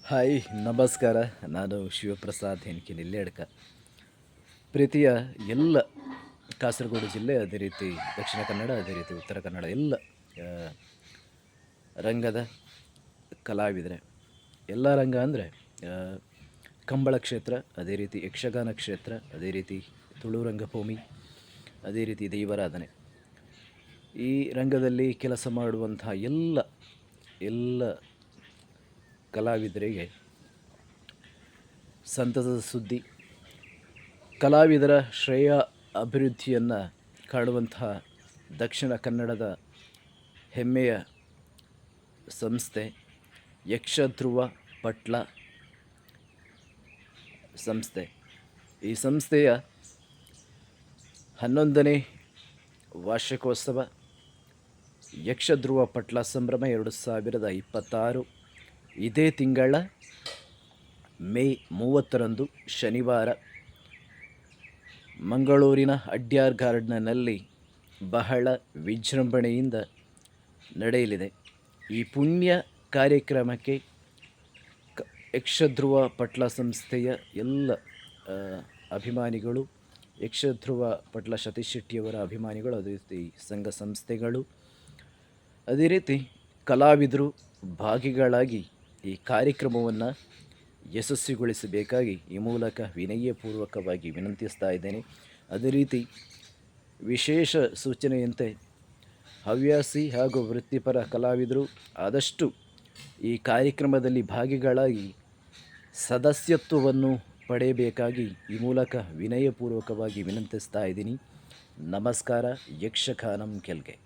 Hi ನಮಸ್ಕಾರ. ನಾನು ಶಿವಪ್ರಸಾದ್ ಹೆನ್ಕಿ ನಿಲ್ಲೇಡ್ಕ. ಪ್ರೀತಿಯ ಎಲ್ಲ ಕಾಸರಗೋಡು ಜಿಲ್ಲೆ, ಅದೇ ರೀತಿ ದಕ್ಷಿಣ ಕನ್ನಡ, ಅದೇ ರೀತಿ ಉತ್ತರ ಕನ್ನಡ ಎಲ್ಲ ಆ, ರಂಗದ ಕಲಾವಿದರೆ. ಎಲ್ಲ ರಂಗ ಅಂದರೆ ಕಂಬಳ ಕ್ಷೇತ್ರ, ಅದೇ ರೀತಿ ಯಕ್ಷಗಾನ ಕ್ಷೇತ್ರ, ಅದೇ ರೀತಿ ತುಳು ರಂಗಭೂಮಿ, ಅದೇ ರೀತಿ ದೈವಾರಾಧನೆ. ಈ ರಂಗದಲ್ಲಿ ಕೆಲಸ ಮಾಡುವಂತಹ ಎಲ್ಲ ಕಲಾವಿದರಿಗೆ ಸಂತಸದ ಸುದ್ದಿ. ಕಲಾವಿದರ ಶ್ರೇಯ ಅಭಿವೃದ್ಧಿಯನ್ನು ಕಾಡುವಂತಹ ದಕ್ಷಿಣ ಕನ್ನಡದ ಹೆಮ್ಮೆಯ ಸಂಸ್ಥೆ ಯಕ್ಷಧ್ರುವ ಪಟ್ಲ ಸಂಸ್ಥೆ. ಈ ಸಂಸ್ಥೆಯ 11ನೇ ವಾರ್ಷಿಕೋತ್ಸವ ಯಕ್ಷಧ್ರುವ ಪಟ್ಲ ಸಂಭ್ರಮ 2026 ಇದೇ ತಿಂಗಳ ಮೇ 30ರಂದು ಶನಿವಾರ ಮಂಗಳೂರಿನ ಅಡ್ಯಾರ್ ಗಾರ್ಡನ್ನಲ್ಲಿ ಬಹಳ ವಿಜೃಂಭಣೆಯಿಂದ ನಡೆಯಲಿದೆ. ಈ ಪುಣ್ಯ ಕಾರ್ಯಕ್ರಮಕ್ಕೆ ಯಕ್ಷಧ್ರುವ ಪಟ್ಲ ಸಂಸ್ಥೆಯ ಎಲ್ಲ ಅಭಿಮಾನಿಗಳು, ಯಕ್ಷಧ್ರುವ ಪಟ್ಲ ಸತೀಶ್ ಶೆಟ್ಟಿಯವರ ಅಭಿಮಾನಿಗಳು, ಅದೇ ರೀತಿ ಸಂಘ ಸಂಸ್ಥೆಗಳು, ಅದೇ ರೀತಿ ಕಲಾವಿದರು ಭಾಗಿಗಳಾಗಿ ಈ ಕಾರ್ಯಕ್ರಮವನ್ನು ಯಶಸ್ವಿಗೊಳಿಸಬೇಕಾಗಿ ಈ ಮೂಲಕ ವಿನಯಪೂರ್ವಕವಾಗಿ ವಿನಂತಿಸ್ತಾ ಇದ್ದೇನೆ. ಅದೇ ರೀತಿ ವಿಶೇಷ ಸೂಚನೆಯಂತೆ ಹವ್ಯಾಸಿ ಹಾಗೂ ವೃತ್ತಿಪರ ಕಲಾವಿದರು ಆದಷ್ಟು ಈ ಕಾರ್ಯಕ್ರಮದಲ್ಲಿ ಭಾಗಿಗಳಾಗಿ ಸದಸ್ಯತ್ವವನ್ನು ಪಡೆಯಬೇಕಾಗಿ ಈ ಮೂಲಕ ವಿನಯಪೂರ್ವಕವಾಗಿ ವಿನಂತಿಸ್ತಾ ಇದ್ದೀನಿ. ನಮಸ್ಕಾರ. ಯಕ್ಷಗಾನಂ ಗೆಲ್ಗೆ.